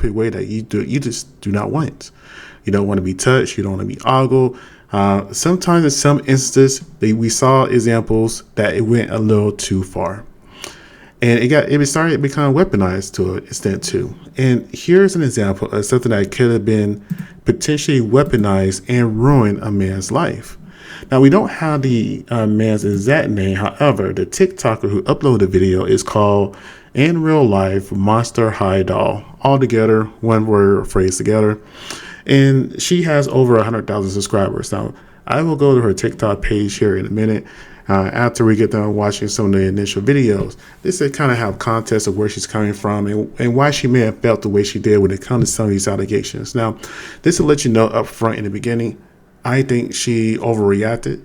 way that you just do not want. You don't want to be touched. You don't want to be ogled. Sometimes in some instances, we saw examples that it went a little too far. And it started becoming weaponized to an extent too. And here's an example of something that could have been potentially weaponized and ruin a man's life. Now, we don't have the man's exact name. However, the TikToker who uploaded the video is called In Real Life Monster High Doll. All together, one word or phrase together. And she has over 100,000 subscribers. Now, I will go to her TikTok page here in a minute. After we get done watching some of the initial videos, this is kind of have context of where she's coming from and why she may have felt the way she did when it comes to some of these allegations. Now, this will let you know up front in the beginning, I think she overreacted,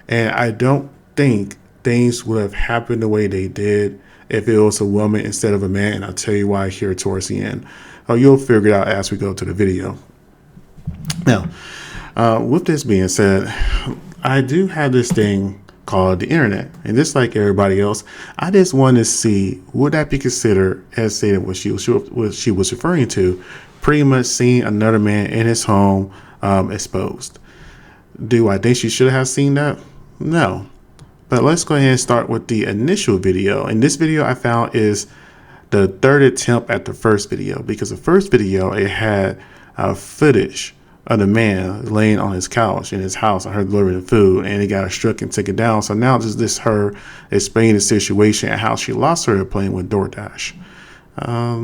and I don't think things would have happened the way they did if it was a woman instead of a man. And I'll tell you why here towards the end. You'll figure it out as we go to the video. Now, with this being said, I do have this thing called the internet, and just like everybody else, I just want to see, would that be considered as saying what she was referring to, pretty much seeing another man in his home exposed. Do I think she should have seen that? No. But let's go ahead and start with the initial video. And this video I found is the third attempt at the first video, because the first video, it had footage of the man laying on his couch in his house. I heard delivering the food, and he got struck and taken down. So now this her explaining the situation and how she lost her plane with DoorDash.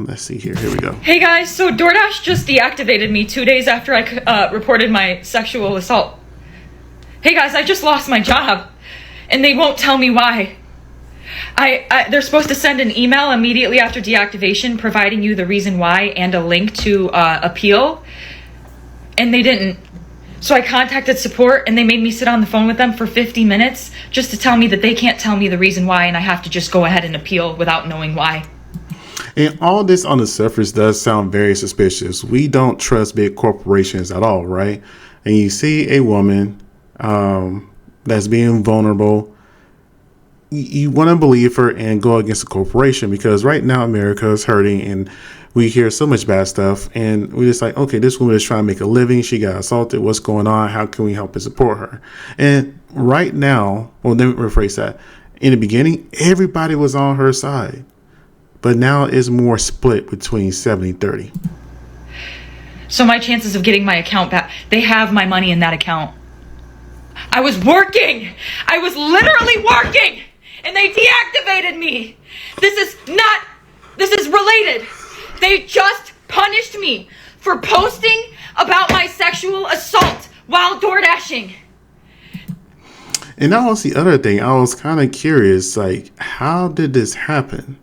Let's see here. Here we go. Hey guys, so DoorDash just deactivated me 2 days after I reported my sexual assault. Hey guys, I just lost my job, and they won't tell me why. They're supposed to send an email immediately after deactivation providing you the reason why and a link to appeal. And they didn't. So I contacted support, and they made me sit on the phone with them for 50 minutes just to tell me that they can't tell me the reason why, and I have to just go ahead and appeal without knowing why. And all this on the surface does sound very suspicious. We don't trust big corporations at all, right? And you see a woman that's being vulnerable. You want to believe her and go against the corporation, because right now America is hurting and we hear so much bad stuff, and we're just like, okay, this woman is trying to make a living. She got assaulted. What's going on? How can we help and support her? And right now, well, let me rephrase that. In the beginning, everybody was on her side, but now it's more split between 70-30. So my chances of getting my account back, they have my money in that account. I was working. I was literally working, and they deactivated me. This is related. They just punished me for posting about my sexual assault while DoorDashing. And that was the other thing. I was kind of curious, like, how did this happen?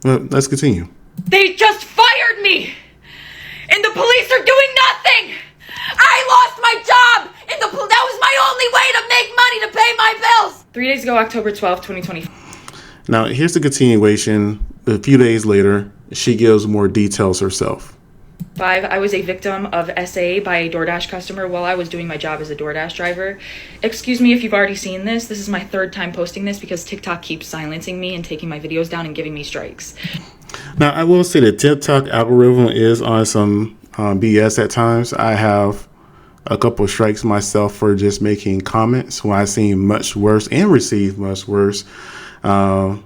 Well, let's continue. They just fired me, and the police are doing nothing. I lost my job, and that was my only way to make money to pay my bills. 3 days ago, October 12th, 2020. Now, here's the continuation. A few days later, she gives more details herself. 5, I was a victim of SA by a DoorDash customer while I was doing my job as a DoorDash driver. Excuse me if you've already seen this. This is my third time posting this because TikTok keeps silencing me and taking my videos down and giving me strikes. Now, I will say the TikTok algorithm is on some BS at times. I have a couple of strikes myself for just making comments when I've seen much worse and received much worse than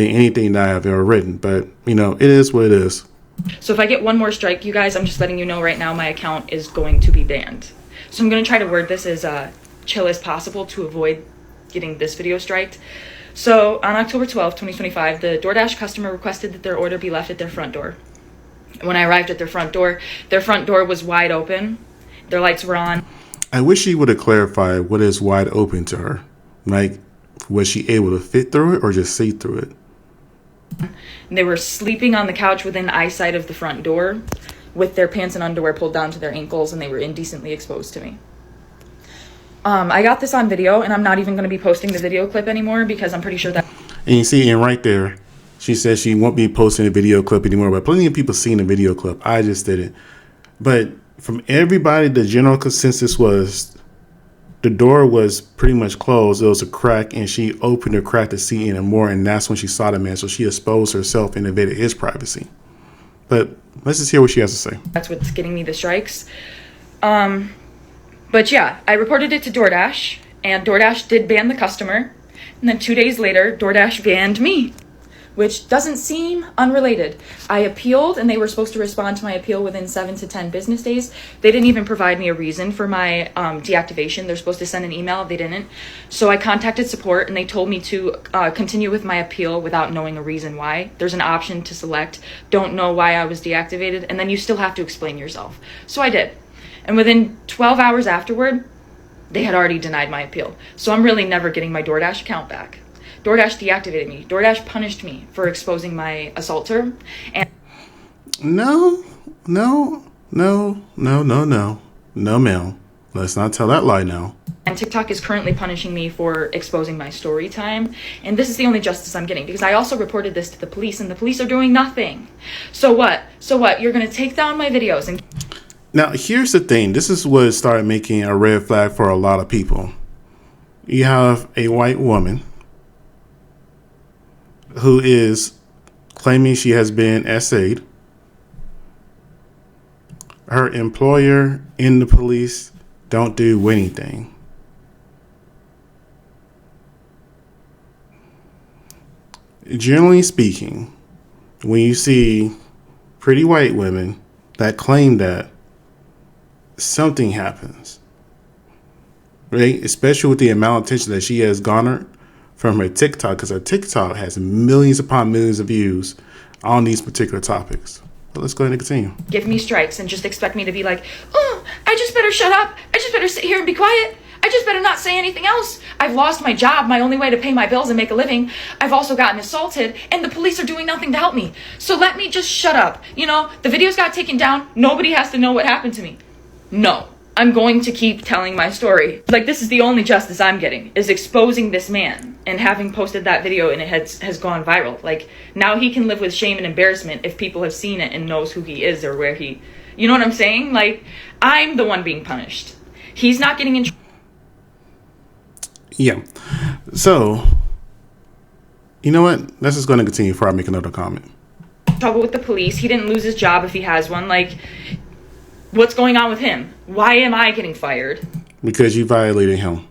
anything that I have ever written. But, you know, it is what it is. So if I get one more strike, you guys, I'm just letting you know right now my account is going to be banned. So I'm going to try to word this as chill as possible to avoid getting this video striked. So on October 12th, 2025, the DoorDash customer requested that their order be left at their front door. When I arrived at their front door was wide open. Their lights were on. I wish she would have clarified what is wide open to her. Like, was she able to fit through it or just see through it? They were sleeping on the couch within eyesight of the front door with their pants and underwear pulled down to their ankles, and they were indecently exposed to me. I got this on video, and I'm not even going to be posting the video clip anymore because I'm pretty sure that... And you see, and right there, she says she won't be posting a video clip anymore, but plenty of people seen the video clip. I just didn't. But from everybody, the general consensus was the door was pretty much closed. There was a crack, and she opened the crack to see in more, and that's when she saw the man. So she exposed herself and invaded his privacy. But let's just hear what she has to say. That's what's getting me the strikes. But yeah, I reported it to DoorDash, and DoorDash did ban the customer. And then 2 days later, DoorDash banned me, which doesn't seem unrelated. I appealed, and they were supposed to respond to my appeal within 7 to 10 business days. They didn't even provide me a reason for my deactivation. They're supposed to send an email. They didn't. So I contacted support, and they told me to continue with my appeal without knowing a reason why. There's an option to select, don't know why I was deactivated, and then you still have to explain yourself. So I did. And within 12 hours afterward, they had already denied my appeal. So I'm really never getting my DoorDash account back. DoorDash deactivated me. DoorDash punished me for exposing my assaulter. And No, ma'am. Let's not tell that lie now. And TikTok is currently punishing me for exposing my story time. And this is the only justice I'm getting, because I also reported this to the police, and the police are doing nothing. So what? You're going to take down my videos and... Now, here's the thing. This is what started making a red flag for a lot of people. You have a white woman who is claiming she has been essayed. Her employer and the police don't do anything. Generally speaking, when you see pretty white women that claim that, something happens, right? Especially with the amount of attention that she has garnered from her TikTok, because her TikTok has millions upon millions of views on these particular topics. But let's go ahead and continue. Give me strikes and just expect me to be like, oh, I just better shut up. I just better sit here and be quiet. I just better not say anything else. I've lost my job, my only way to pay my bills and make a living. I've also gotten assaulted, and the police are doing nothing to help me. So let me just shut up. You know, the videos got taken down. Nobody has to know what happened to me. No, I'm going to keep telling my story. Like, this is the only justice I'm getting, is exposing this man and having posted that video and it has gone viral. Like, now he can live with shame and embarrassment if people have seen it and knows who he is or where he, you know what I'm saying? Like, I'm the one being punished. He's not getting in trouble. Yeah. So, you know what? Let's just go and continue before I make another comment. Trouble with the police. He didn't lose his job if he has one. Like, what's going on with him? Why am I getting fired? Because you violated him.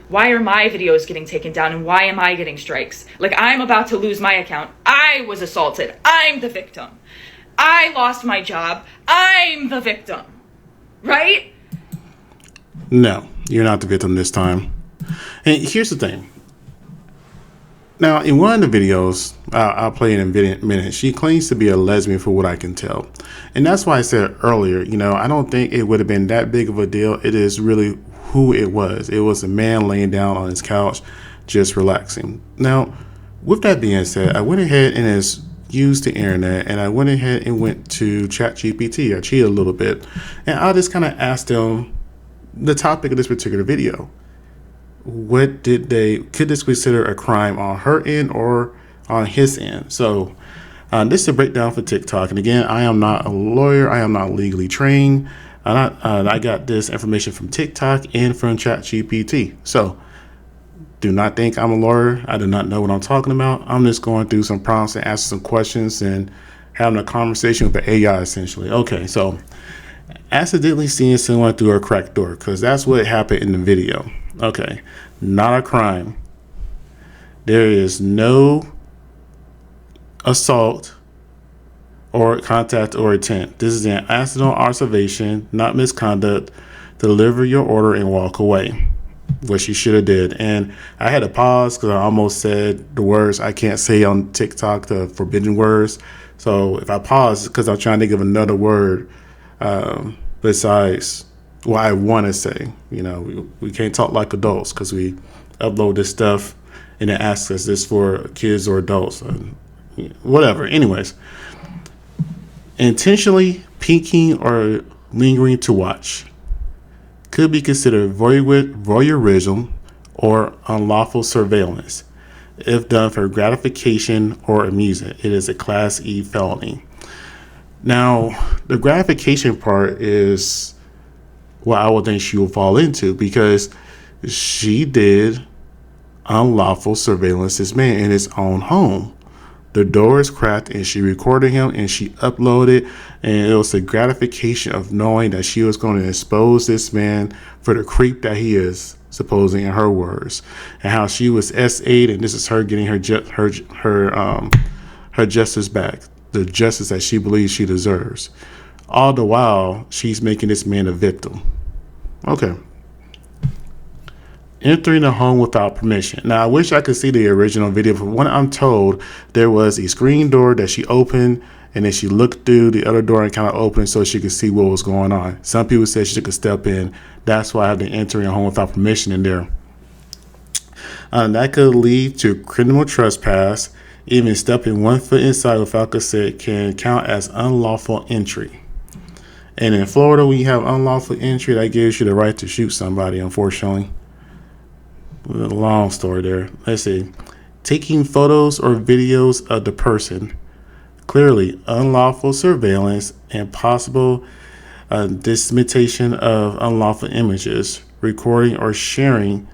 Why are my videos getting taken down, and why am I getting strikes? Like, I'm about to lose my account. I was assaulted. I'm the victim. I lost my job. I'm the victim. Right? No, you're not the victim this time. And here's the thing. Now, in one of the videos, I'll play in a minute, she claims to be a lesbian for what I can tell. And that's why I said earlier, you know, I don't think it would have been that big of a deal. It is really who it was. It was a man laying down on his couch, just relaxing. Now, with that being said, I went ahead and used the internet, and I went ahead and went to ChatGPT. I cheated a little bit. And I just kind of asked them the topic of this particular video. Could this consider a crime on her end or on his end? So this is a breakdown for TikTok. And again, I am not a lawyer. I am not legally trained. I got this information from TikTok and from ChatGPT. So do not think I'm a lawyer. I do not know what I'm talking about. I'm just going through some prompts and asking some questions and having a conversation with the AI essentially. Okay, so accidentally seeing someone through a cracked door, because that's what happened in the video. Okay, not a crime. There is no assault or contact or intent. This is an accidental observation, not misconduct. Deliver your order and walk away, which you should have did. And I had to pause because I almost said the words I can't say on TikTok, the forbidden words. So if I pause, because I'm trying to give another word besides what I want to say. You know, we can't talk like adults because we upload this stuff and it asks us this for kids or adults, whatever. Anyways, intentionally peeking or lingering to watch could be considered voyeurism or unlawful surveillance. If done for gratification or amusement, it is a Class E felony. Now, the gratification part is what I would think she will fall into, because she did unlawful surveillance this man in his own home. The door is cracked, and she recorded him and she uploaded, and it was the gratification of knowing that she was going to expose this man for the creep that he is, supposing in her words, and how she was SA'd, and this is her getting her justice back, the justice that she believes she deserves. All the while, she's making this man a victim. Okay. Entering the home without permission. Now, I wish I could see the original video, but when I'm told, there was a screen door that she opened, and then she looked through the other door and kind of opened so she could see what was going on. Some people said she could step in. That's why I have the entering a home without permission in there. That could lead to criminal trespass. Even stepping 1 foot inside without consent can count as unlawful entry. And in Florida, when you have unlawful entry, that gives you the right to shoot somebody, unfortunately. A long story there. Let's see. Taking photos or videos of the person. Clearly, unlawful surveillance and possible dissemination of unlawful images. Recording or sharing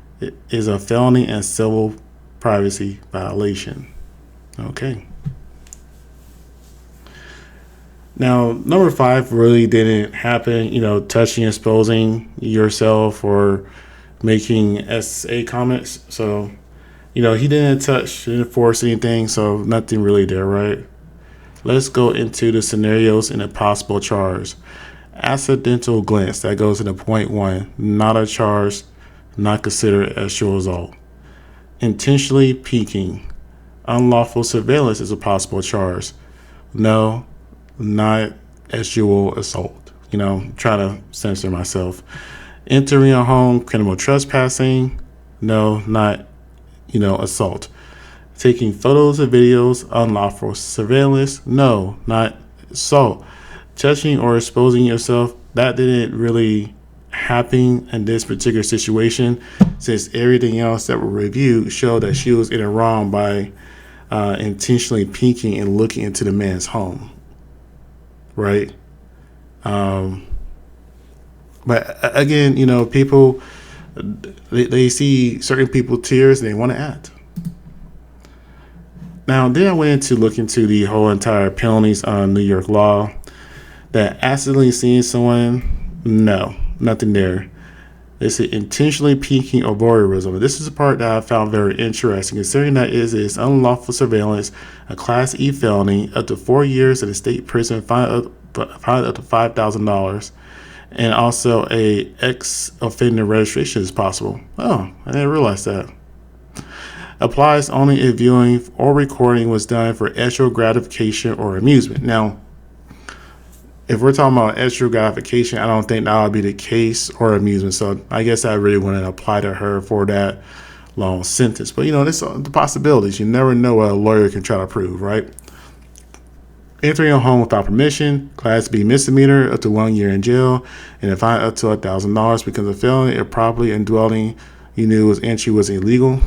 is a felony and civil privacy violation. Okay. Now, number 5 really didn't happen. Touching, exposing yourself, or making SA comments. So, he didn't touch, didn't force anything, so nothing really there, right? Let's go into the scenarios and a possible charge. Accidental glance, that goes into point 1, not a charge, not considered sexual assault. Intentionally peeking, unlawful surveillance is a possible charge. No, not sexual assault. Trying to censor myself. Entering a home, criminal trespassing. No, not, assault. Taking photos or videos, unlawful surveillance. No, not assault. Touching or exposing yourself, that didn't really happen in this particular situation, since everything else that were reviewed showed that she was in the wrong by intentionally peeking and looking into the man's home. Right? But again, people, they see certain people tears and they want to act. Now, then I went into look into the whole entire penalties on New York law. That accidentally seeing someone, no, nothing there. They say intentionally peeking or voyeurism. This is the part that I found very interesting, considering that is unlawful surveillance, a Class E felony, up to 4 years in a state prison, fined up to $5,000. And also a ex-offender registration is possible. Oh, I didn't realize that. Applies only if viewing or recording was done for extra gratification or amusement. Now, if we're talking about extra gratification, I don't think that would be the case, or amusement. So I guess I really wouldn't apply to her for that long sentence. But, this are the possibilities. You never know what a lawyer can try to prove, right? Entering a home without permission, Class B misdemeanor, up to 1 year in jail, and a fine up to $1,000 becomes a felony if property and dwelling you knew was entry was illegal.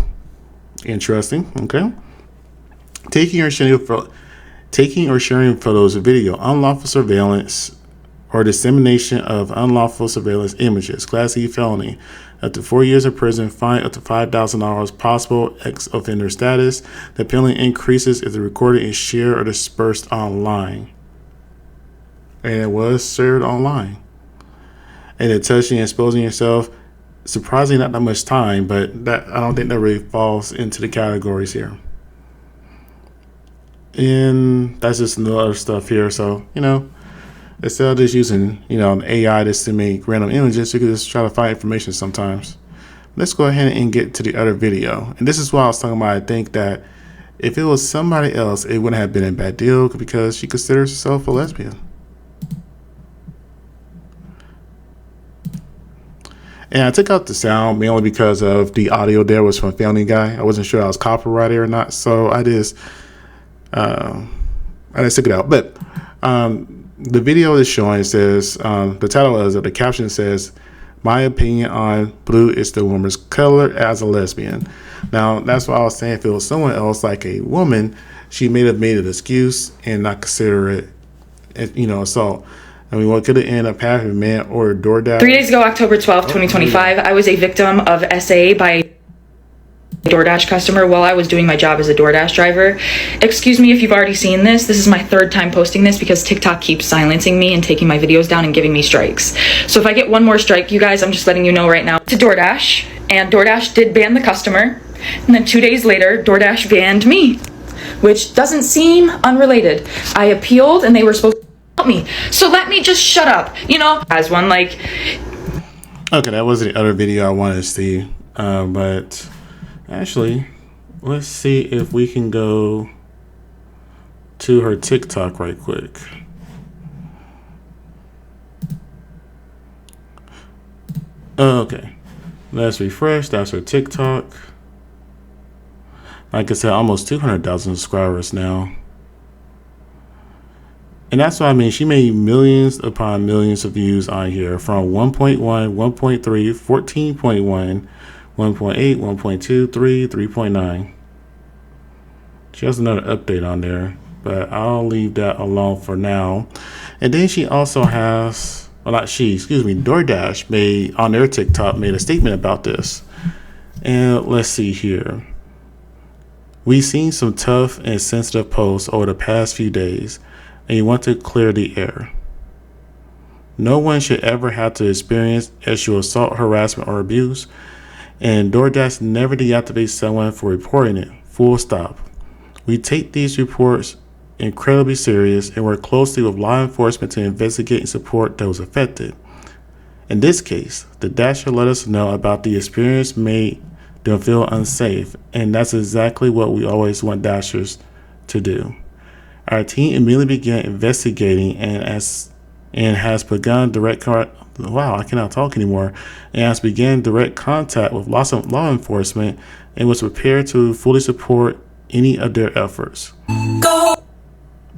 Interesting. Okay. Taking or sharing photos or video, unlawful surveillance or dissemination of unlawful surveillance images, Class E felony, up to 4 years in prison, fine up to $5,000, possible ex-offender status. The penalty increases if the recording is shared or dispersed online. And it was shared online. And the touching and exposing yourself, surprisingly not that much time, but that I don't think that really falls into the categories here. And that's just the other stuff here. So, instead of just using, an AI just to make random images, you could just try to find information sometimes. Let's go ahead and get to the other video. And this is what I was talking about. I think that if it was somebody else, it wouldn't have been a bad deal because she considers herself a lesbian. And I took out the sound mainly because of the audio there was from Family Guy. I wasn't sure I was copyrighted or not, so I just took it out. But the video is showing, says, the title is, the caption says, "My opinion on blue is the woman's color as a lesbian." Now, that's what I was saying. If it was someone else, like a woman, she may have made an excuse and not consider it, assault. I mean, what could it end up happening, man? Or DoorDash? 3 days ago, October 12th, 2025, I was a victim of SA by DoorDash customer while I was doing my job as a DoorDash driver. Excuse me if you've already seen this. This is my third time posting this because TikTok keeps silencing me and taking my videos down and giving me strikes. So if I get one more strike, you guys, I'm just letting you know right now. To DoorDash, and DoorDash did ban the customer. And then 2 days later, DoorDash banned me, which doesn't seem unrelated. I appealed and they were supposed to help me. So let me just shut up, as one like. Okay, that was the other video I wanted to see, but actually, let's see if we can go to her TikTok right quick. Okay, let's refresh. That's her TikTok. Like I said, almost 200,000 subscribers now. And that's what I mean. She made millions upon millions of views on here from 1.1, 1.3, 14.1, 1.8, 1.2, 3, 3.9. She has another update on there, but I'll leave that alone for now. And then she also has, well, not she, excuse me, DoorDash made on their TikTok made a statement about this. And let's see here. We've seen some tough and sensitive posts over the past few days, and you want to clear the air. No one should ever have to experience sexual assault, harassment, or abuse, and DoorDash never deactivates someone for reporting it. Full stop. We take these reports incredibly serious and work closely with law enforcement to investigate and support those affected. In this case, the Dasher let us know about the experience made them feel unsafe, and that's exactly what we always want Dashers to do. Our team immediately began investigating and has begun direct contact with law enforcement and was prepared to fully support any of their efforts. Go.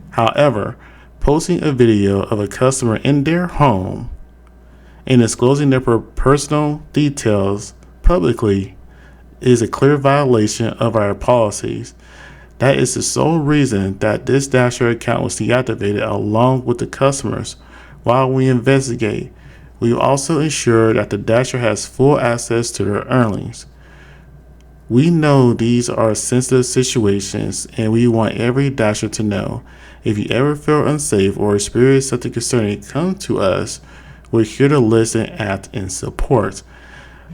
However, posting a video of a customer in their home and disclosing their personal details publicly is a clear violation of our policies. That is the sole reason that this Dasher account was deactivated along with the customers. While we investigate, we also ensure that the Dasher has full access to their earnings. We know these are sensitive situations, and we want every Dasher to know if you ever feel unsafe or experience something concerning, come to us. We're here to listen, act, and support.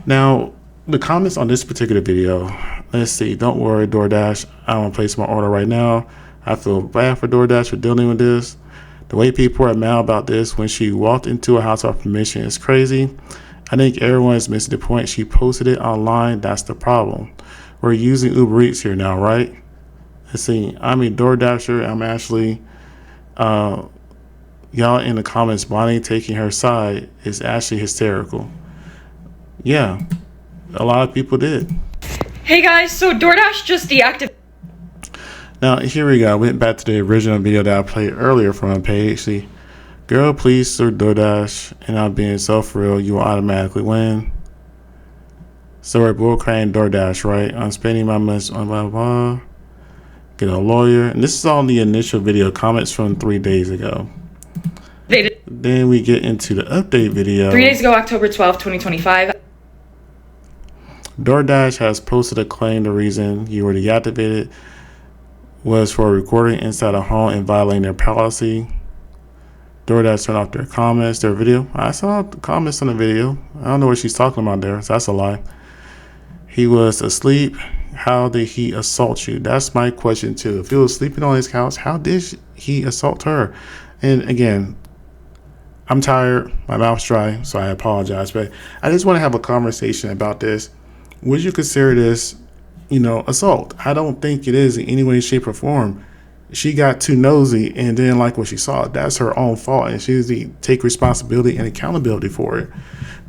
Now, the comments on this particular video, let's see. Don't worry, DoorDash. I don't place my order right now. I feel bad for DoorDash for dealing with this. The way people are mad about this when she walked into a house without permission is crazy. I think everyone is missing the point. She posted it online. That's the problem. We're using Uber Eats here now, right? Let's see. I'm a DoorDasher. I'm actually, y'all in the comments, Bonnie taking her side is actually hysterical. Yeah. A lot of people did. Hey guys, so DoorDash just deactivated. Now, here we go. I went back to the original video that I played earlier from my page. See, girl, please sue DoorDash, and I'm being so for real, you will automatically win. So we're bull crying DoorDash, right? I'm spending my money on blah, blah. Get a lawyer. And this is all the initial video comments from 3 days ago. Then we get into the update video. 3 days ago, October 12th, 2025. DoorDash has posted a claim the reason you were deactivated was for recording inside a home and violating their policy. DoorDash turned off their comments, their video. I saw the comments on the video. I don't know what she's talking about there, so that's a lie. He was asleep. How did he assault you? That's my question too. If he was sleeping on his couch, how did he assault her? And again, I'm tired. My mouth's dry, so I apologize. But I just want to have a conversation about this. Would you consider this, assault? I don't think it is in any way, shape, or form. She got too nosy and didn't like what she saw. That's her own fault, and she needs to take responsibility and accountability for it.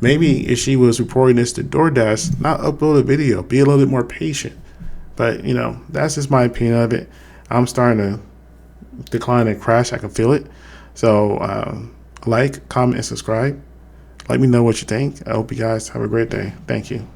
Maybe if she was reporting this to DoorDash, not upload a video, be a little bit more patient. But, that's just my opinion of it. I'm starting to decline and crash. I can feel it. So, like, comment, and subscribe. Let me know what you think. I hope you guys have a great day. Thank you.